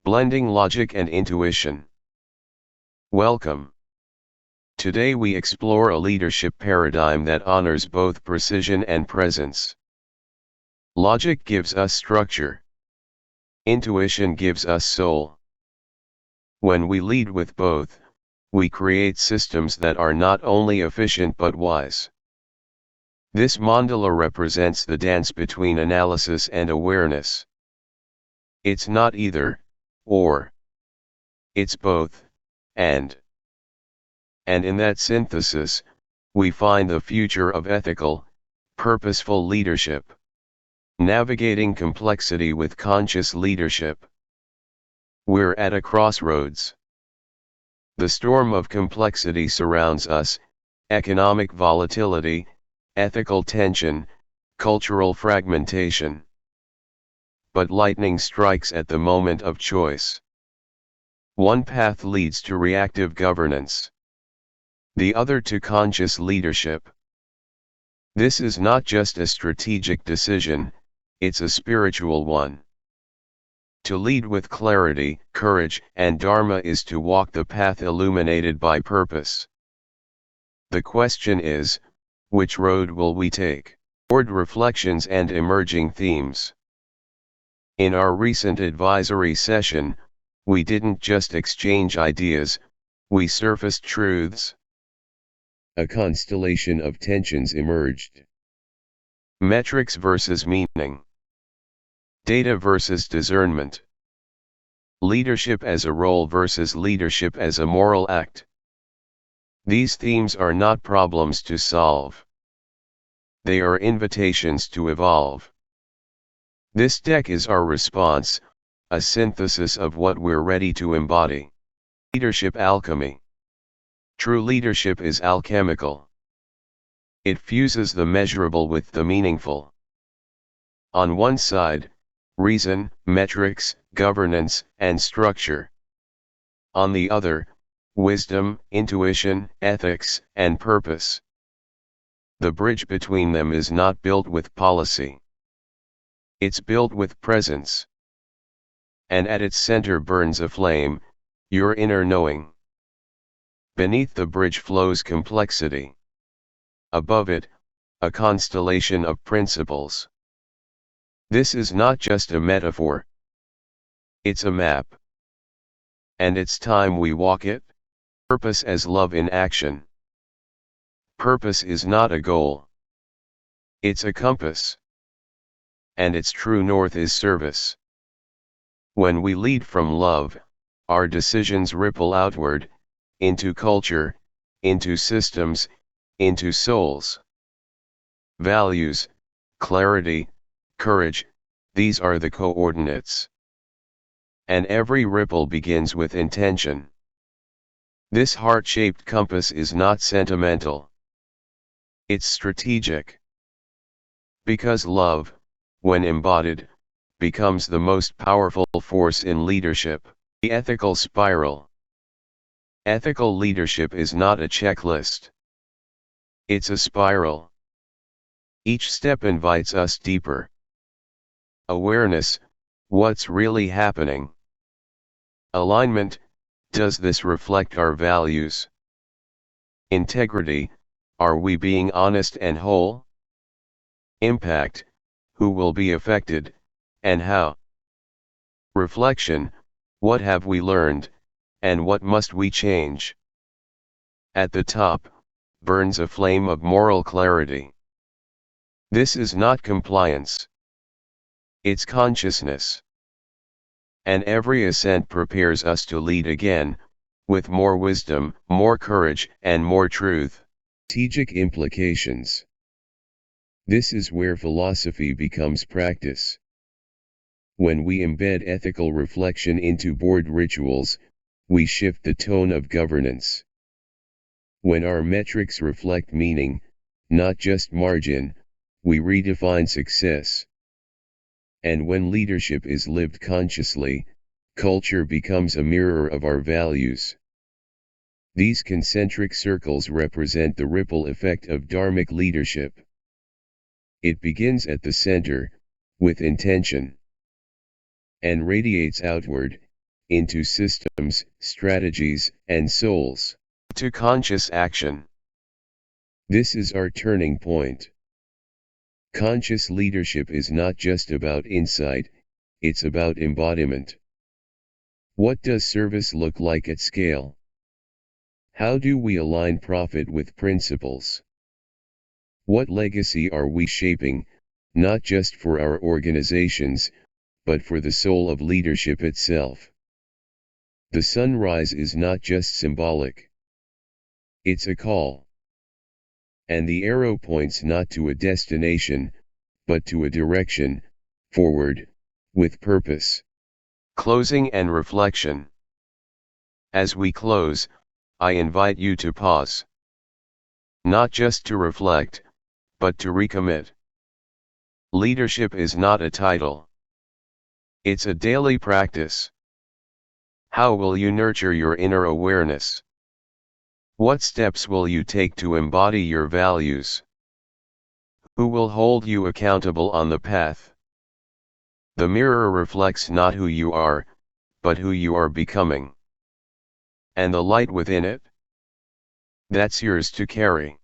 Blending logic and intuition. Welcome. Today we explore a leadership paradigm that honors both precision and presence. Logic gives us structure. Intuition gives us soul. When we lead with both, we create systems that are not only efficient but wise. This mandala represents the dance between analysis and awareness. It's not either, or. It's both, and. And in that synthesis, we find the future of ethical, purposeful leadership. Navigating complexity with conscious leadership. We're at a crossroads. The storm of complexity surrounds us: economic volatility, ethical tension, cultural fragmentation. But lightning strikes at the moment of choice. One path leads to reactive governance, the other to conscious leadership. This is not just a strategic decision, it's a spiritual one. To lead with clarity, courage, and dharma is to walk the path illuminated by purpose. The question is, which road will we take? Board reflections and emerging themes. In our recent advisory session, we didn't just exchange ideas, we surfaced truths. A constellation of tensions emerged. Metrics versus meaning. Data versus discernment. Leadership as a role versus leadership as a moral act. These themes are not problems to solve. They are invitations to evolve. This deck is our response, a synthesis of what we're ready to embody. Leadership alchemy. True leadership is alchemical. It fuses the measurable with the meaningful. On one side, reason, metrics, governance, and structure. On the other, wisdom, intuition, ethics, and purpose. The bridge between them is not built with policy. It's built with presence. And at its center burns a flame, your inner knowing. Beneath the bridge flows complexity. Above it, a constellation of principles. This is not just a metaphor. It's a map. And it's time we walk it. Purpose as love in action. Purpose is not a goal. It's a compass. And its true north is service. When we lead from love, our decisions ripple outward, into culture, into systems, into souls. Values, clarity, courage, these are the coordinates. And every ripple begins with intention. This heart-shaped compass is not sentimental. It's strategic. Because love, when embodied, becomes the most powerful force in leadership. The ethical spiral. Ethical leadership is not a checklist. It's a spiral. Each step invites us deeper. Awareness, what's really happening? Alignment, does this reflect our values? Integrity, are we being honest and whole? Impact, who will be affected, and how? Reflection, what have we learned, and what must we change? At the top, burns a flame of moral clarity. This is not compliance. It's consciousness. And every ascent prepares us to lead again, with more wisdom, more courage, and more truth. Strategic implications. This is where philosophy becomes practice. When we embed ethical reflection into board rituals, we shift the tone of governance. When our metrics reflect meaning, not just margin, we redefine success. And when leadership is lived consciously, culture becomes a mirror of our values. These concentric circles represent the ripple effect of dharmic leadership. It begins at the center, with intention, and radiates outward, into systems, strategies, and souls. To conscious action. This is our turning point. Conscious leadership is not just about insight, it's about embodiment. What does service look like at scale? How do we align profit with principles? What legacy are we shaping, not just for our organizations, but for the soul of leadership itself? The sunrise is not just symbolic. It's a call. And the arrow points not to a destination, but to a direction, forward, with purpose. Closing and reflection. As we close, I invite you to pause. Not just to reflect, but to recommit. Leadership is not a title. It's a daily practice. How will you nurture your inner awareness? What steps will you take to embody your values? Who will hold you accountable on the path? The mirror reflects not who you are, but who you are becoming. And the light within it? That's yours to carry.